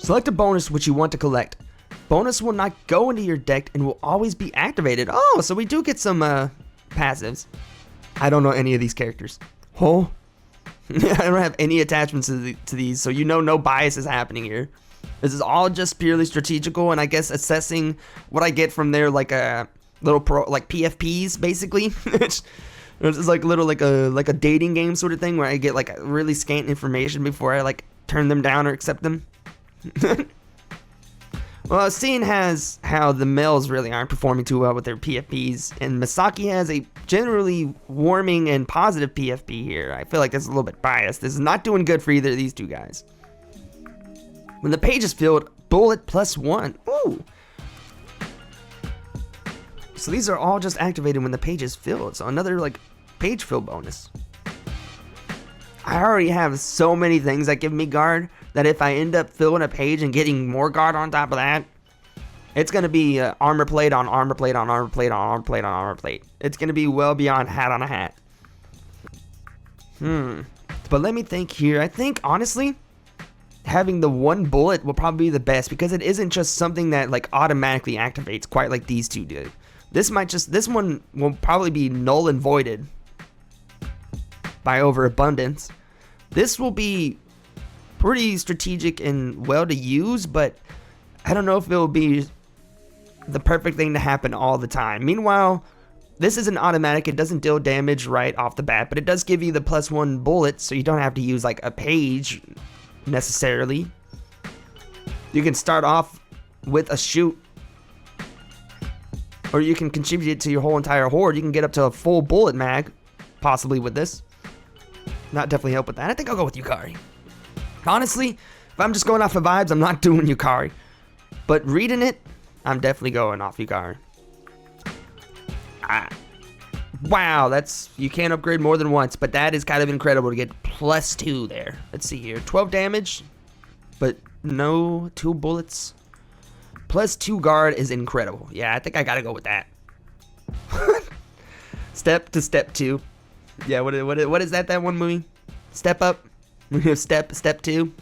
Select a bonus which you want to collect. Bonus will not go into your deck and will always be activated. Oh, so we do get some passives. I don't know any of these characters. Oh, I don't have any attachments to these, so you know no bias is happening here. This is all just purely strategical, and I guess assessing what I get from there, like a little like PFPs, basically. It's like little like a dating game sort of thing where I get like really scant information before I like turn them down or accept them. Well, seeing as how the males really aren't performing too well with their PFPs, and Misaki has a generally warming and positive PFP here, I feel like this is a little bit biased. This is not doing good for either of these two guys. When the page is filled, bullet +1. Ooh. So these are all just activated when the page is filled. So another like page fill bonus. I already have so many things that give me guard that if I end up filling a page and getting more guard on top of that, it's going to be armor plate on armor plate on armor plate on armor plate on armor plate. It's going to be well beyond hat on a hat. But let me think here. I think, honestly, having the one bullet will probably be the best because it isn't just something that like automatically activates quite like these two do. This one will probably be null and voided by overabundance. This will be pretty strategic and well to use, but I don't know if it will be the perfect thing to happen all the time. Meanwhile, this isn't automatic. It doesn't deal damage right off the bat, but it does give you the +1 bullet, so you don't have to use like a page necessarily. You can start off with a shoot, or you can contribute it to your whole entire horde. You can get up to a full bullet mag, possibly with this. Not definitely help with that. I think I'll go with Yukari. Honestly, if I'm just going off of vibes, I'm not doing Yukari. But reading it, I'm definitely going off Yukari. Wow, you can't upgrade more than once, but that is kind of incredible to get +2 there. Let's see here, 12 damage, but no 2 bullets. +2 guard is incredible. Yeah, I think I gotta go with that. Step to step 2. Yeah, what is that one movie? Step up. Step 2.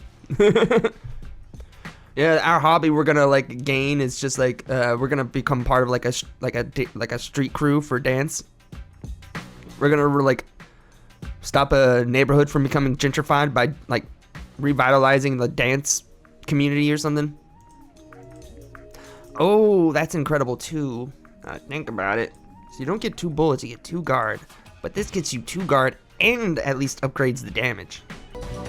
Yeah, our hobby we're gonna like gain is just like we're gonna become part of like a street crew for dance. We're gonna like stop a neighborhood from becoming gentrified by like revitalizing the dance community or something. Oh, that's incredible too. Think about it. So you don't get 2 bullets, you get 2 guard, but this gets you 2 guard and at least upgrades the damage.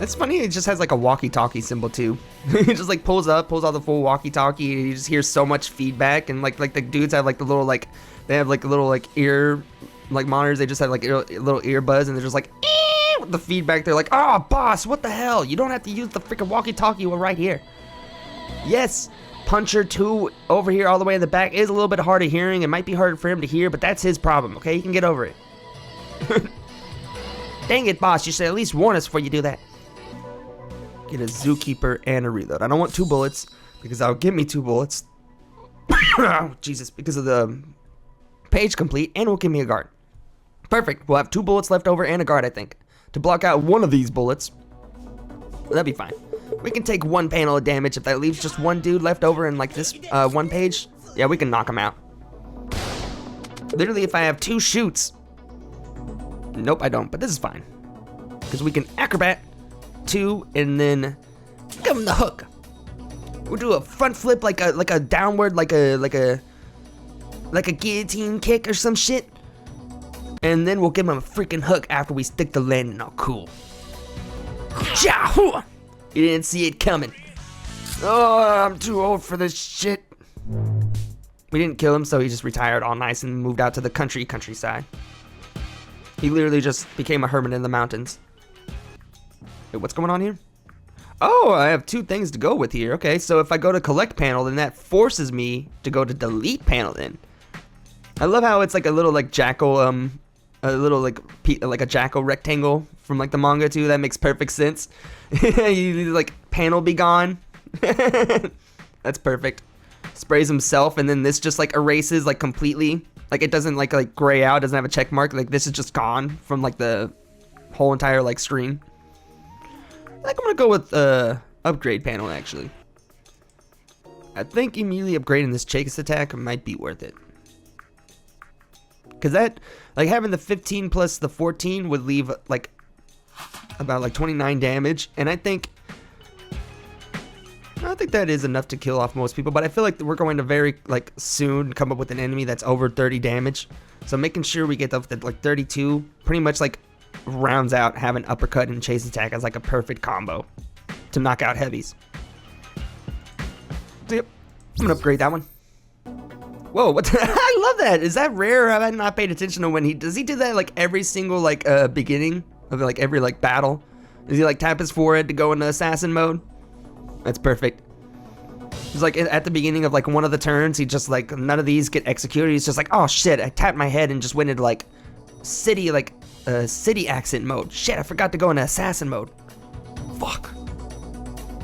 It's funny, it just has like a walkie-talkie symbol too. It just like pulls out the full walkie-talkie, and you just hear so much feedback, and like the dudes have like the little like, they have like little like ear like monitors, they just have like little earbuds, and they're just like, with the feedback, they're like, oh boss, what the hell? You don't have to use the freaking walkie-talkie, we're right here. Yes, Puncher 2 over here all the way in the back is a little bit hard of hearing. It might be hard for him to hear, but that's his problem, okay? He can get over it. Dang it, boss, you should at least warn us before you do that. Get a Zookeeper and a reload. I don't want 2 bullets, because that'll give me 2 bullets. Oh, Jesus, because of the page complete, and it will give me a guard. Perfect, we'll have 2 bullets left over and a guard, I think, to block out one of these bullets. That'd be fine. We can take 1 panel of damage if that leaves just 1 dude left over in like this 1 page. Yeah, we can knock him out. Literally, if I have 2 shoots. Nope, I don't, but this is fine. Because we can acrobat 2 and then give him the hook. We'll do a front flip like a downward like a guillotine kick or some shit. And then we'll give him a freaking hook after we stick the landing all cool. Yahoo! You didn't see it coming. Oh, I'm too old for this shit. We didn't kill him, so he just retired all nice and moved out to the countryside. He literally just became a hermit in the mountains. Wait, what's going on here? Oh, I have 2 things to go with here. Okay, so if I go to collect panel, then that forces me to go to delete panel then. I love how it's like a little like jackal, a little like a jackal rectangle from like the manga too. That makes perfect sense. You like panel be gone. That's perfect. Sprays himself, and then this just like erases like completely. Like it doesn't like gray out. Doesn't have a check mark. Like this is just gone from like the whole entire like screen. I think I'm gonna go with upgrade panel actually. I think immediately upgrading this Chase attack might be worth it. Because that, like, having the 15 plus the 14 would leave, like, about, like, 29 damage. And I think that is enough to kill off most people. But I feel like we're going to very, like, soon come up with an enemy that's over 30 damage. So making sure we get up to, like, 32 pretty much, like, rounds out having uppercut and chase attack as, like, a perfect combo to knock out heavies. So, yep, I'm going to upgrade that one. Whoa, what the, I love that. Is that rare, or have I not paid attention to when he does he do that like every single like beginning of like every like battle? Does he like tap his forehead to go into assassin mode? That's perfect. It's like at the beginning of like one of the turns, he just like none of these get executed. He's just like, oh shit, I tapped my head and just went into like city accent mode. Shit, I forgot to go into assassin mode. Fuck.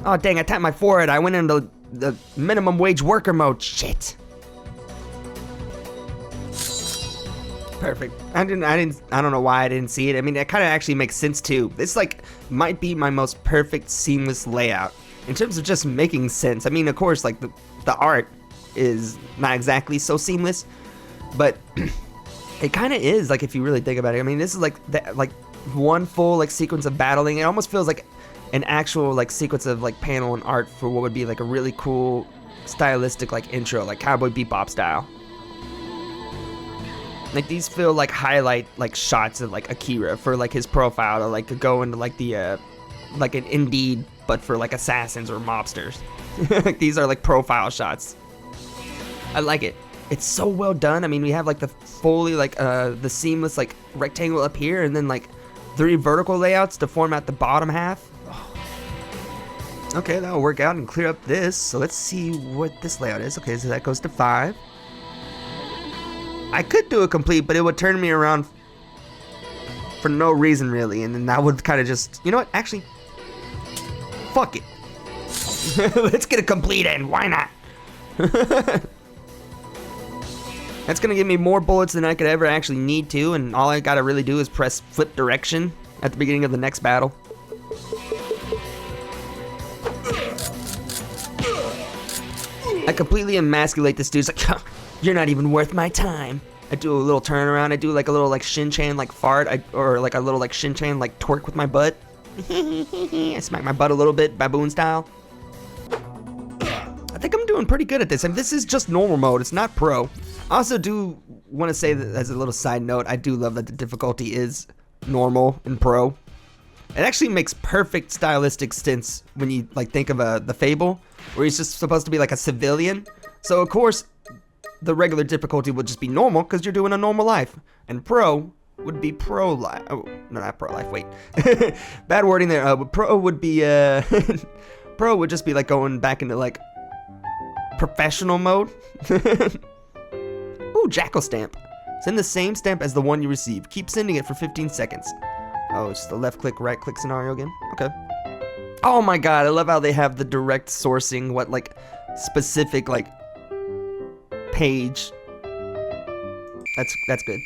Oh dang, I tapped my forehead. I went into the minimum wage worker mode. Shit. Perfect. I don't know why I didn't see it. I mean, it kind of actually makes sense too. This like might be my most perfect seamless layout in terms of just making sense. I mean, of course, like the art is not exactly so seamless, but it kind of is, like, if you really think about it. I mean, this is like one full like sequence of battling. It almost feels like an actual like sequence of like panel and art for what would be like a really cool stylistic like intro, like Cowboy Bebop style. Like these feel like highlight like shots of like Akira for like his profile to like go into like the like an Indeed but for like assassins or mobsters. Like these are like profile shots. I like it. It's so well done. I mean, we have like the fully like the seamless like rectangle up here and then like 3 vertical layouts to form out the bottom half. Okay, that'll work out and clear up this. So let's see what this layout is. Okay, so that goes to 5. I could do a complete, but it would turn me around for no reason really, and then that would kind of just, you know what, actually, fuck it. Let's get a complete in, why not? That's gonna give me more bullets than I could ever actually need to, and all I gotta really do is press flip direction at the beginning of the next battle. I completely emasculate this dude. It's like, you're not even worth my time. I do a little turnaround. I do like a little like Shin-chan like fart, or like a little like Shin-chan like twerk with my butt. I smack my butt a little bit, baboon style. I think I'm doing pretty good at this. I mean, this is just normal mode. It's not pro. I also do want to say that as a little side note, I do love that the difficulty is normal and pro. It actually makes perfect stylistic sense when you like think of the Fable, where he's just supposed to be like a civilian. So of course, the regular difficulty would just be normal because you're doing a normal life, and pro would be pro life. Oh, no, not pro life. Wait, bad wording there. Pro would be pro would just be like going back into like professional mode. Ooh, Jackal stamp. Send the same stamp as the one you receive. Keep sending it for 15 seconds. Oh, it's just the left click, right click scenario again. Okay. Oh my god, I love how they have the direct sourcing, what like specific like page. That's good.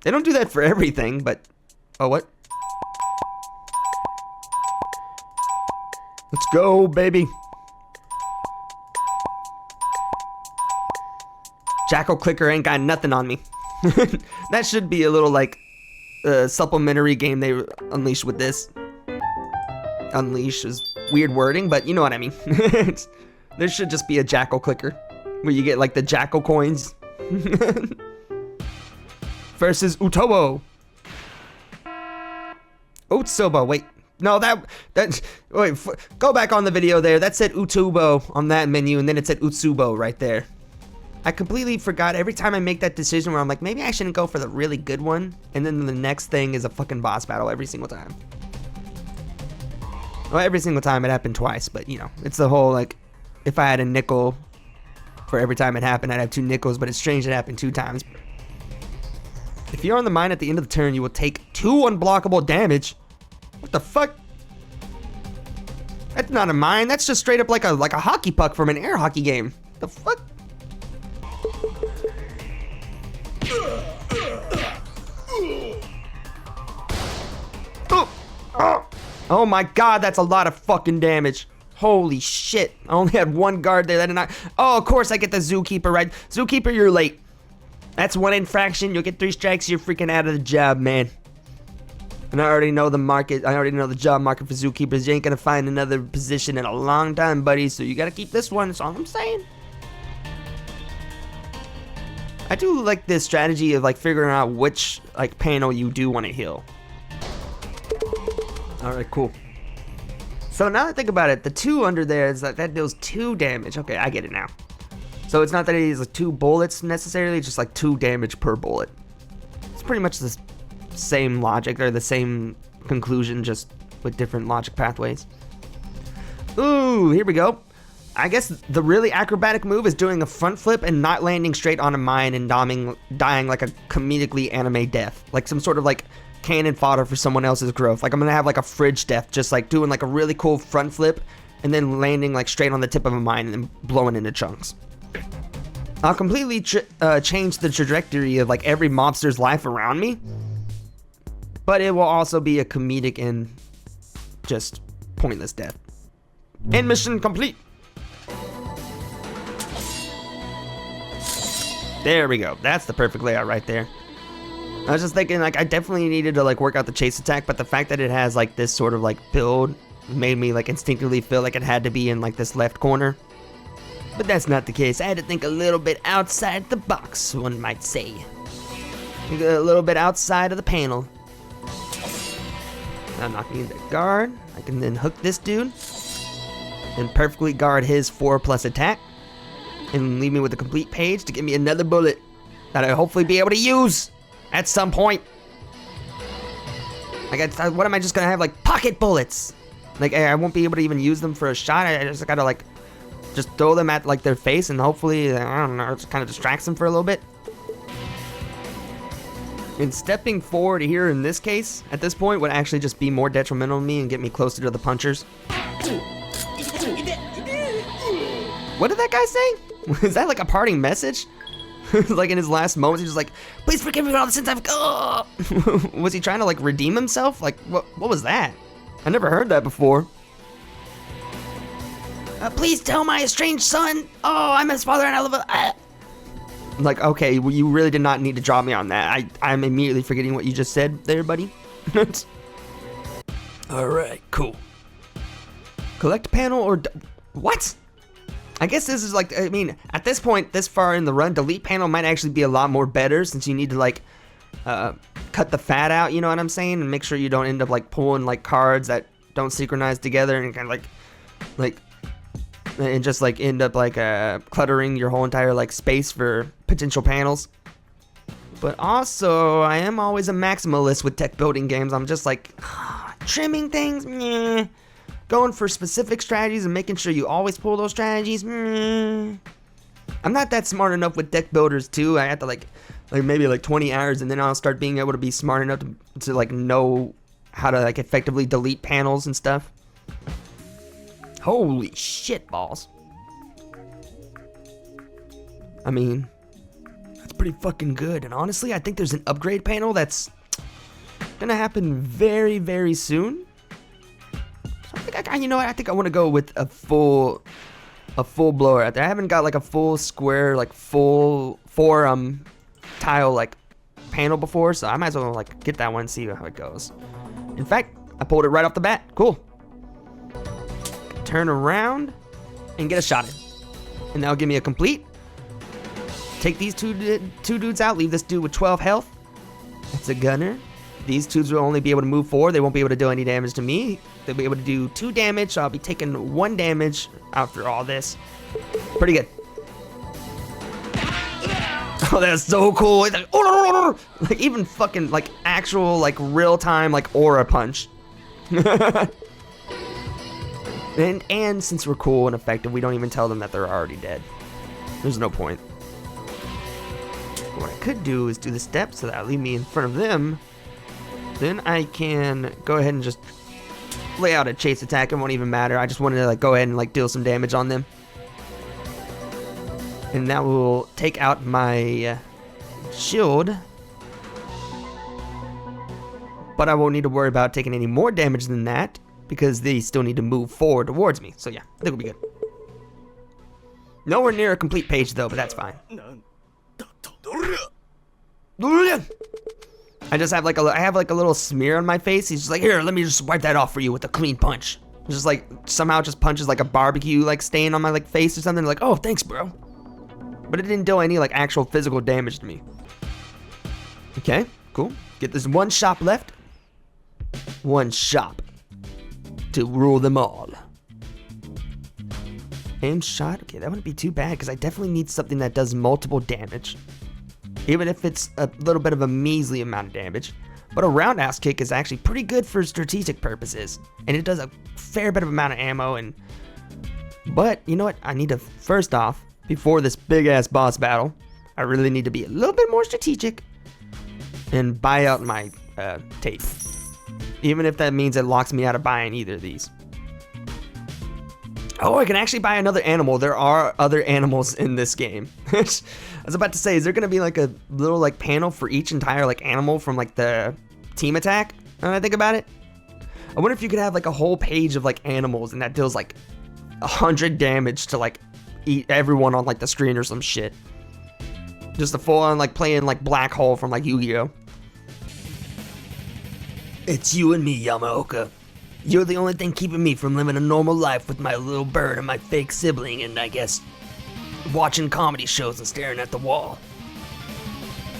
They don't do that for everything, but oh, what? Let's go, baby. Jackal clicker ain't got nothing on me. That should be a little like supplementary game they unleash with this. Unleash is weird wording, but you know what I mean. There should just be a Jackal clicker where you get like the Jackal coins. Versus Utobo. Utsubo, wait. No, wait, go back on the video there. That said Utubo on that menu, and then it said Utsubo right there. I completely forgot every time I make that decision where I'm like, maybe I shouldn't go for the really good one, and then the next thing is a fucking boss battle every single time. Well, every single time it happened twice, but you know, it's the whole like, if I had a nickel for every time it happened, I'd have 2 nickels, but it's strange it happened 2 times. If you're on the mine at the end of the turn, you will take 2 unblockable damage. What the fuck? That's not a mine, that's just straight up like a hockey puck from an air hockey game. The fuck? Oh my god, that's a lot of fucking damage. Holy shit. I only had one guard there. That did not. Oh, of course I get the Zookeeper, right? Zookeeper, you're late. That's one infraction. You'll get 3 strikes. You're freaking out of the job, man. And I already know the market. I already know the job market for Zookeepers. You ain't gonna find another position in a long time, buddy. So you gotta keep this one. That's all I'm saying. I do like this strategy of like figuring out which like panel you do want to heal. All right, cool. So now that I think about it, the 2 under there is that deals 2 damage. Okay, I get it now. So it's not that it is like 2 bullets necessarily, just like 2 damage per bullet. It's pretty much the same logic or the same conclusion, just with different logic pathways. Ooh, here we go. I guess the really acrobatic move is doing a front flip and not landing straight on a mine and dying like a comedically anime death. Like some sort of like cannon fodder for someone else's growth. Like I'm gonna have like a fridge death, just like doing like a really cool front flip and then landing like straight on the tip of a mine and then blowing into chunks. I'll completely change the trajectory of like every mobster's life around me, but it will also be a comedic and just pointless death. And mission complete. There we go. That's the perfect layout right there. I was just thinking like I definitely needed to like work out the chase attack, but the fact that it has like this sort of like build made me like instinctively feel like it had to be in like this left corner. But that's not the case. I had to think a little bit outside the box, one might say. Think a little bit outside of the panel. Now knocking the guard. I can then hook this dude and perfectly guard his 4+ attack and leave me with a complete page to give me another bullet that I'll hopefully be able to use at some point. What am I just gonna have, like pocket bullets? Like I won't be able to even use them for a shot. I just gotta like just throw them at like their face and hopefully, I don't know, it just kind of distracts them for a little bit. And stepping forward here in this case, at this point, would actually just be more detrimental to me and get me closer to the punchers. What did that guy say? Is that like a parting message? Like in his last moments, he's just like, please forgive me for all the sins I've Was he trying to like redeem himself? Like, what was that? I never heard that before. Please tell my estranged son. Oh, I'm his father and I love him. Like, okay, well, you really did not need to drop me on that. I'm immediately forgetting what you just said there, buddy. Alright, cool. Collect panel or... What? I guess this is like, I mean, at this point, this far in the run, delete panel might actually be a lot more better since you need to like cut the fat out, you know what I'm saying? And make sure you don't end up like pulling like cards that don't synchronize together and kind of like and just like end up like cluttering your whole entire like space for potential panels. But also, I am always a maximalist with tech building games. I'm just like trimming things, meh. Going for specific strategies and making sure you always pull those strategies, meh. I'm not that smart enough with deck builders too. I have to like maybe like 20 hours and then I'll start being able to be smart enough to like know how to like effectively delete panels and stuff. Holy shit balls. I mean, that's pretty fucking good. And honestly, I think there's an upgrade panel that's gonna happen very, very soon. So I think you know what? I think I want to go with a full blower out there. I haven't got like a full square, like full 4 tile like panel before, so I might as well like get that one and see how it goes. In fact, I pulled it right off the bat. Cool. Turn around and get a shot in, and that'll give me a complete. Take these two dudes out. Leave this dude with 12 health. That's a gunner. These dudes will only be able to move forward. They won't be able to do any damage to me. They'll be able to do 2 damage. So I'll be taking 1 damage after all this. Pretty good. Oh, that's so cool. Like even fucking like actual like real time like aura punch. and since we're cool and effective, we don't even tell them that they're already dead. There's no point. What I could do is do the step so that'll leave me in front of them. Then I can go ahead and just lay out a chase attack. It won't even matter. I just wanted to like go ahead and like deal some damage on them. And that will take out my shield. But I won't need to worry about taking any more damage than that, because they still need to move forward towards me. So yeah, I think we'll be good. Nowhere near a complete page though, but that's fine. I just have like I have like a little smear on my face. He's just like, here, let me just wipe that off for you with a clean punch. Just like somehow just punches like a barbecue like stain on my like face or something. Like, oh, thanks, bro. But it didn't do any like actual physical damage to me. Okay, cool. Get this one shop left. One shop to rule them all. Aim shot. Okay, that wouldn't be too bad because I definitely need something that does multiple damage. Even if it's a little bit of a measly amount of damage. But a roundhouse kick is actually pretty good for strategic purposes. And it does a fair bit of amount of ammo. But, you know what? I need to, first off, before this big-ass boss battle, I really need to be a little bit more strategic. And buy out my tape. Even if that means it locks me out of buying either of these. Oh, I can actually buy another animal. There are other animals in this game. I was about to say, is there gonna be like a little like panel for each entire like animal from like the team attack? Now that I think about it, I wonder if you could have like a whole page of like animals and that deals like 100 damage to like eat everyone on like the screen or some shit. Just a full on like playing like Black Hole from like Yu-Gi-Oh. It's you and me, Yamaoka. You're the only thing keeping me from living a normal life with my little bird and my fake sibling and I guess watching comedy shows and staring at the wall.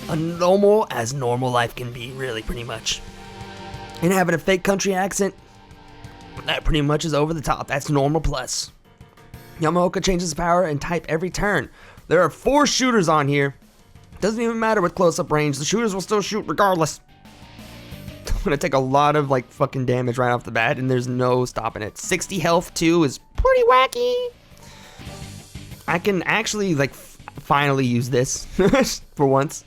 A normal as normal life can be, really, pretty much. And having a fake country accent, that pretty much is over the top. That's normal plus. Yamaoka changes his power and type every turn. There are 4 shooters on here. Doesn't even matter with close-up range. The shooters will still shoot regardless. I'm gonna take a lot of like fucking damage right off the bat and there's no stopping it. 60 health too is pretty wacky. I can actually like finally use this for once.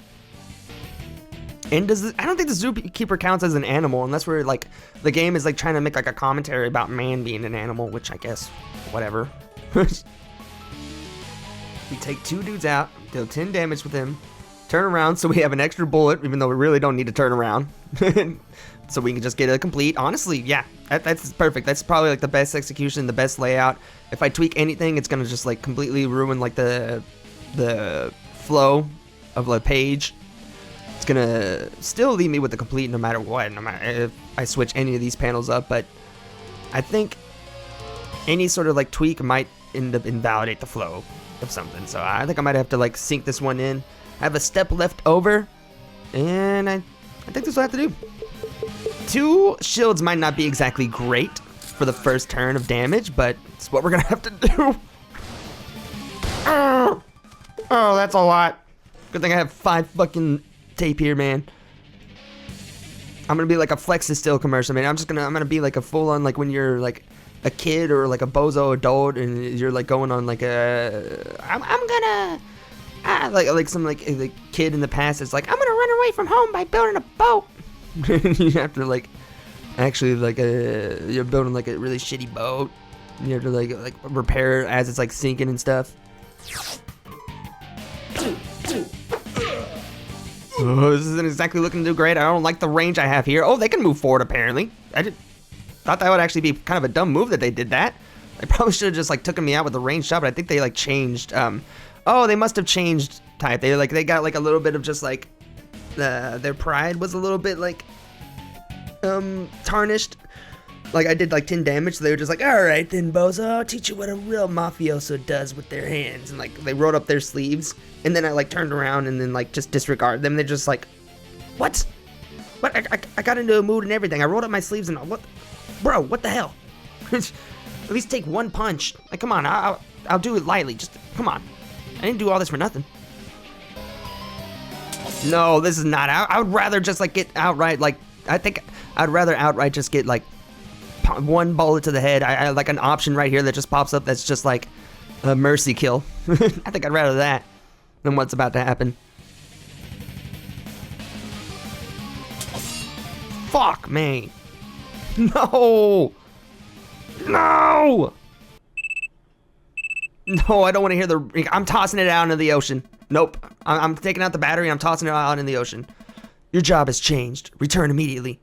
And I don't think the zookeeper counts as an animal unless we're like, the game is like trying to make like a commentary about man being an animal, which I guess, whatever. We take 2 dudes out, deal 10 damage with him, turn around so we have an extra bullet, even though we really don't need to turn around. So we can just get a complete. Honestly, yeah, that's perfect. That's probably like the best execution, the best layout. If I tweak anything, it's gonna just like completely ruin like the flow of the page. It's gonna still leave me with the complete no matter what, no matter if I switch any of these panels up. But I think any sort of like tweak might end up invalidate the flow of something. So I think I might have to like sync this one in. I have a step left over, and I think that's what I have to do. 2 shields might not be exactly great for the first turn of damage, but it's what we're gonna have to do. Oh, that's a lot. Good thing I have 5 fucking tape here, man. I'm gonna be like a Flexus Still commercial, man. I'm gonna be like a full on like when you're like a kid or like a bozo adult and you're like going on like a like some like a kid in the past is like, I'm gonna run away from home by building a boat. You have to like actually like you're building like a really shitty boat. You have to like repair it as it's like sinking and stuff. Oh, this isn't exactly looking too great. I don't like the range I have here. Oh, they can move forward apparently. Thought that would actually be kind of a dumb move that they did that. They probably should have just like taken me out with a ranged shot, but I think they like changed. Oh, they must have changed type. They got like a little bit of just like their pride was a little bit like tarnished. Like I did like 10 damage, so they were just like, all right then, bozo, I'll teach you what a real mafioso does with their hands. And like they rolled up their sleeves, and then I like turned around and then like just disregarded them. They're just like, what? I got into a mood and everything. I rolled up my sleeves and what? Bro, what the hell? At least take 1 punch. Like, come on, I'll do it lightly. Just come on. I didn't do all this for nothing. No, this is not. I would rather just like get outright. Like I think I'd rather outright just get like 1 bullet to the head. I like an option right here that just pops up. That's just like a mercy kill. I think I'd rather that than what's about to happen. Fuck me. No. No. No, I don't want to hear the... I'm tossing it out into the ocean. Nope. I'm taking out the battery and I'm tossing it out in the ocean. Your job has changed. Return immediately.